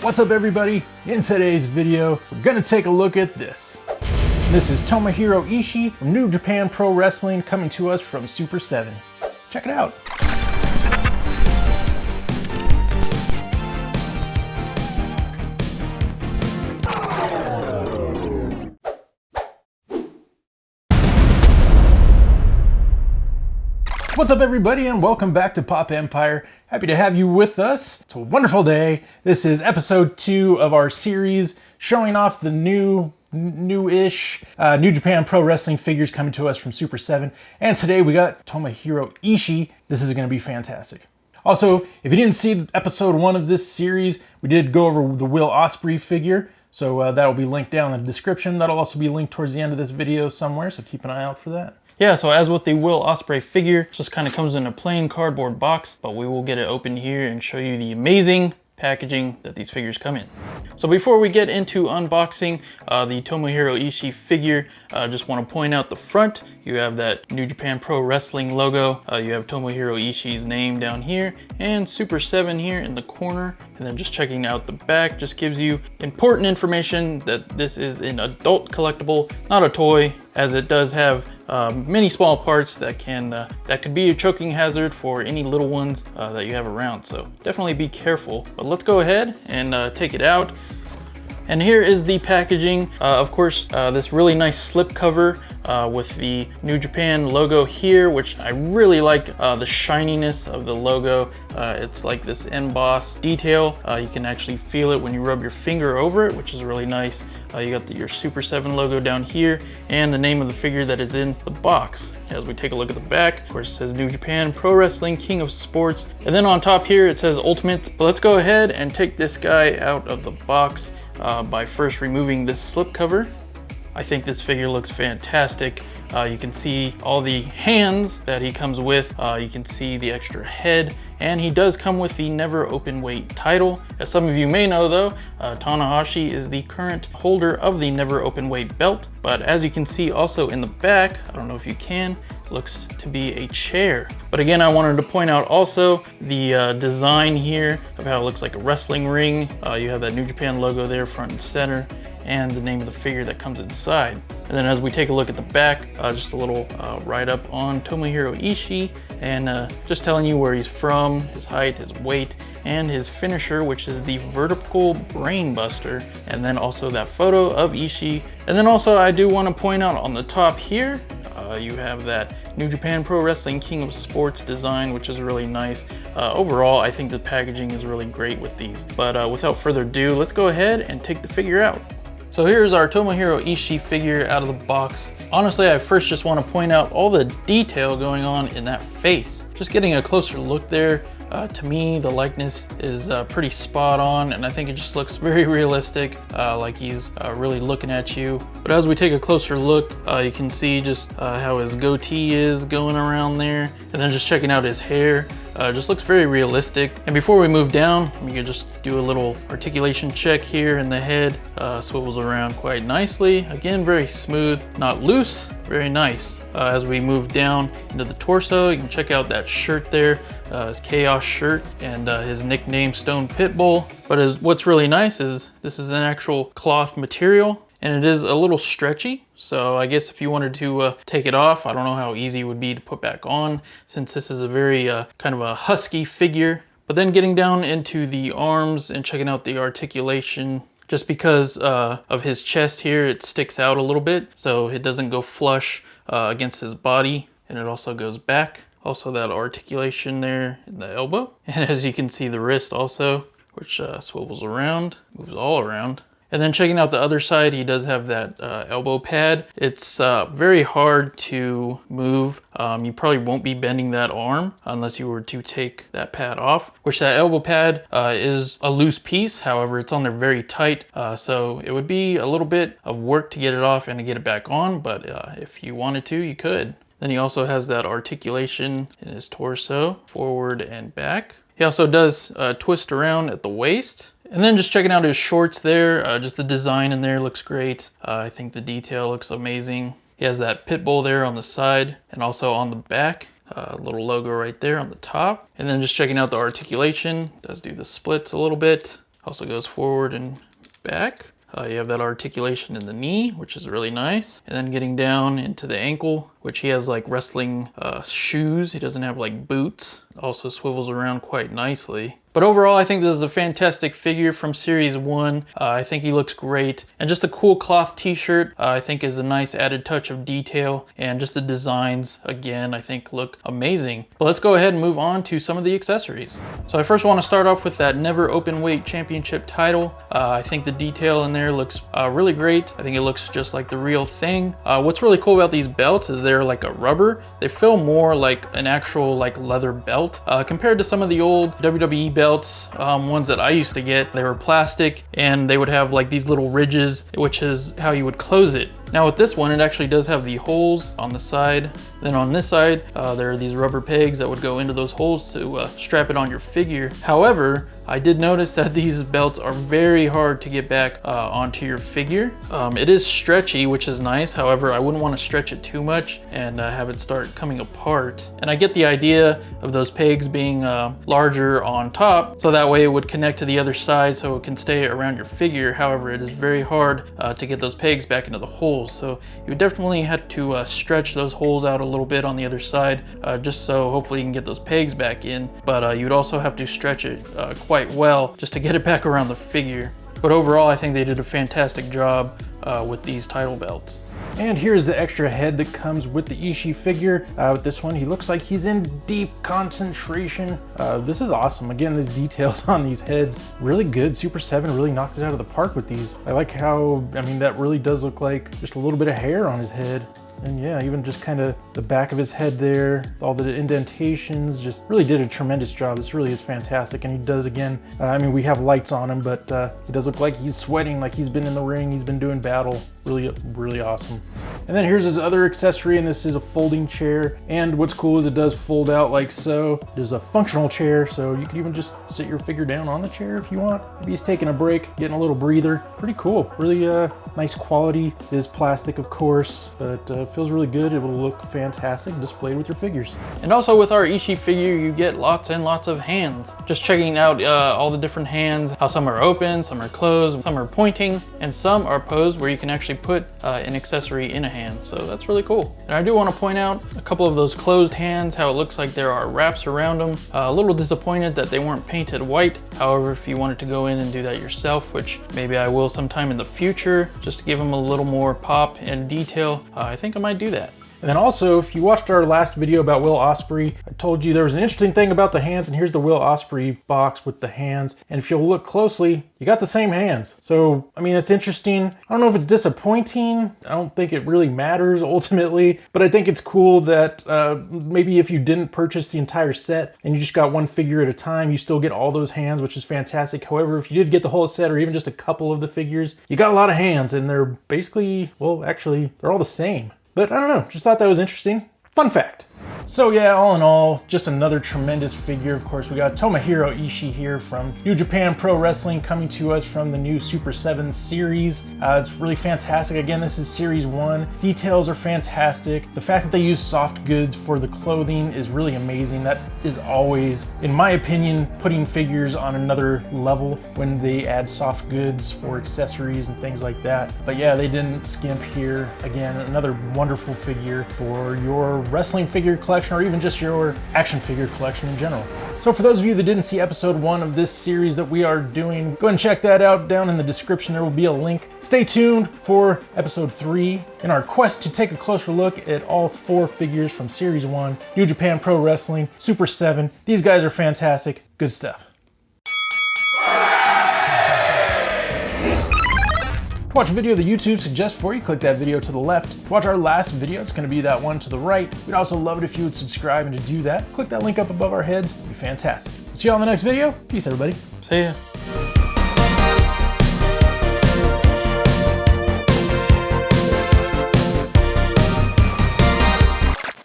What's up everybody? In today's video, we're gonna take a look at this. This is Tomohiro Ishii from New Japan Pro Wrestling coming to us from Super 7. Check it out. What's up everybody and welcome back to Pop Empire. Happy to have you with us. It's a wonderful day. This is episode 2 of our series showing off the new-ish New Japan Pro Wrestling figures coming to us from Super 7. And today we got Tomohiro Ishii. This is gonna be fantastic. Also, if you didn't see episode 1 of this series, we did go over the Will Ospreay figure. So that'll be linked down in the description. That'll also be linked towards the end of this video somewhere, so keep an eye out for that. Yeah, so as with the Will Ospreay figure, it just kind of comes in a plain cardboard box, but we will get it open here and show you the amazing packaging that these figures come in. So before we get into unboxing the Tomohiro Ishii figure, just want to point out the front. You have that New Japan Pro Wrestling logo. You have Tomohiro Ishii's name down here and Super 7 here in the corner. And then just checking out the back just gives you important information that this is an adult collectible, not a toy, as it does have many small parts that could be a choking hazard for any little ones that you have around. So definitely be careful. But let's go ahead and take it out. And here is the packaging. Of course, this really nice slip cover with the New Japan logo here, which I really like the shininess of the logo. It's like this embossed detail. You can actually feel it when you rub your finger over it, which is really nice. You got your Super 7 logo down here and the name of the figure that is in the box. As we take a look at the back, of course it says New Japan Pro Wrestling King of Sports. And then on top here it says Ultimates. But let's go ahead and take this guy out of the box by first removing this slip cover. I think this figure looks fantastic. You can see all the hands that he comes with. You can see the extra head, and he does come with the Never Open Weight title. As some of you may know though, Tanahashi is the current holder of the Never Open Weight belt. But as you can see also in the back, I don't know if you can, looks to be a chair. But again, I wanted to point out also the design here of how it looks like a wrestling ring. You have that New Japan logo there front and center, and the name of the figure that comes inside. And then as we take a look at the back, just a little write-up on Tomohiro Ishii, and just telling you where he's from, his height, his weight, and his finisher, which is the vertical brain buster, and then also that photo of Ishii. And then also I do want to point out on the top here, you have that New Japan Pro Wrestling King of Sports design, which is really nice. Overall, I think the packaging is really great with these. But without further ado, let's go ahead and take the figure out. So here's our Tomohiro Ishii figure out of the box. Honestly, I first just want to point out all the detail going on in that face. Just getting a closer look there, to me, the likeness is pretty spot on, and I think it just looks very realistic, like he's really looking at you. But as we take a closer look, you can see just how his goatee is going around there, and then just checking out his hair. Just looks very realistic. And before we move down, we can just do a little articulation check here in the head. Swivels around quite nicely. Again, very smooth, not loose, very nice. As we move down into the torso, you can check out that shirt there, his Chaos shirt, and his nickname Stone Pitbull. But what's really nice is this is an actual cloth material, and it is a little stretchy. So I guess if you wanted to take it off, I don't know how easy it would be to put back on, since this is a very kind of a husky figure. But then getting down into the arms and checking out the articulation, just because of his chest here, it sticks out a little bit, so it doesn't go flush against his body, and it also goes back. Also that articulation there in the elbow. And as you can see, the wrist also, which swivels around, moves all around. And then checking out the other side, he does have that elbow pad. It's very hard to move. You probably won't be bending that arm unless you were to take that pad off, which that elbow pad is a loose piece. However, it's on there very tight. So it would be a little bit of work to get it off and to get it back on. But if you wanted to, you could. Then he also has that articulation in his torso, forward and back. He also does twist around at the waist. And then just checking out his shorts there, just the design in there looks great. I think the detail looks amazing. He has that pit bull there on the side and also on the back. Little logo right there on the top. And then just checking out the articulation, does do the splits a little bit. Also goes forward and back. You have that articulation in the knee, which is really nice. And then getting down into the ankle, which he has like wrestling shoes. He doesn't have like boots. Also swivels around quite nicely. But overall, I think this is a fantastic figure from Series 1. I think he looks great. And just a cool cloth t-shirt, I think is a nice added touch of detail. And just the designs, again, I think look amazing. But let's go ahead and move on to some of the accessories. So I first want to start off with that Never Openweight Championship title. I think the detail in there looks really great. I think it looks just like the real thing. What's really cool about these belts is they're like a rubber. They feel more like an actual like leather belt compared to some of the old WWE belts, ones that I used to get. They were plastic and they would have like these little ridges, which is how you would close it. Now with this one, it actually does have the holes on the side. Then on this side, there are these rubber pegs that would go into those holes to strap it on your figure. However, I did notice that these belts are very hard to get back onto your figure. It is stretchy, which is nice. However, I wouldn't want to stretch it too much and have it start coming apart. And I get the idea of those pegs being larger on top, so that way it would connect to the other side so it can stay around your figure. However, it is very hard to get those pegs back into the holes. So you definitely had to stretch those holes out a little bit on the other side, just so hopefully you can get those pegs back in. But you'd also have to stretch it quite well just to get it back around the figure. But overall, I think they did a fantastic job with these title belts. And here's the extra head that comes with the Ishii figure. With this one, he looks like he's in deep concentration. This is awesome. Again, the details on these heads, really good. Super 7 really knocked it out of the park with these. I like how, I mean, that really does look like just a little bit of hair on his head. And yeah, even just kind of the back of his head there, all the indentations, just really did a tremendous job. This really is fantastic. And he does, again, I mean, we have lights on him, but it does look like he's sweating, like he's been in the ring, he's been doing battle. Really, really awesome. And then here's his other accessory, and this is a folding chair. And what's cool is it does fold out like so. There's a functional chair, so you can even just sit your figure down on the chair if you want. Maybe he's taking a break, getting a little breather. Pretty cool. Really nice quality. It is plastic, of course, but feels really good. It will look fantastic displayed with your figures. And also with our Ishii figure, you get lots and lots of hands. Just checking out all the different hands, how some are open, some are closed, some are pointing, and some are posed where you can actually put an accessory in a hand. So that's really cool. And I do want to point out a couple of those closed hands, how it looks like there are wraps around them. A little disappointed that they weren't painted white. However, if you wanted to go in and do that yourself, which maybe I will sometime in the future, just to give them a little more pop and detail, I think I might do that. And then also, if you watched our last video about Will Ospreay, I told you there was an interesting thing about the hands, and here's the Will Ospreay box with the hands. And if you'll look closely, you got the same hands. So, I mean, it's interesting. I don't know if it's disappointing. I don't think it really matters ultimately, but I think it's cool that maybe if you didn't purchase the entire set and you just got one figure at a time, you still get all those hands, which is fantastic. However, if you did get the whole set or even just a couple of the figures, you got a lot of hands, and they're basically, well, actually, they're all the same. But I don't know, just thought that was interesting. Fun fact. So yeah, all in all, just another tremendous figure. Of course, we got Tomohiro Ishii here from New Japan Pro Wrestling coming to us from the new Super 7 series. It's really fantastic. Again, this is Series 1. Details are fantastic. The fact that they use soft goods for the clothing is really amazing. That is always, in my opinion, putting figures on another level when they add soft goods for accessories and things like that. But yeah, they didn't skimp here. Again, another wonderful figure for your wrestling figure collection, or even just your action figure collection in general. So for those of you that didn't see episode 1 of this series that we are doing, go ahead and check that out. Down in the description there will be a link. Stay tuned for episode 3 in our quest to take a closer look at all 4 figures from Series 1, New Japan Pro Wrestling, Super 7. These guys are fantastic. Good stuff. To watch a video that YouTube suggests for you, click that video to the left. To watch our last video, it's going to be that one to the right. We'd also love it if you would subscribe, and to do that, click that link up above our heads. It'd be fantastic. See you all in the next video. Peace, everybody. See ya.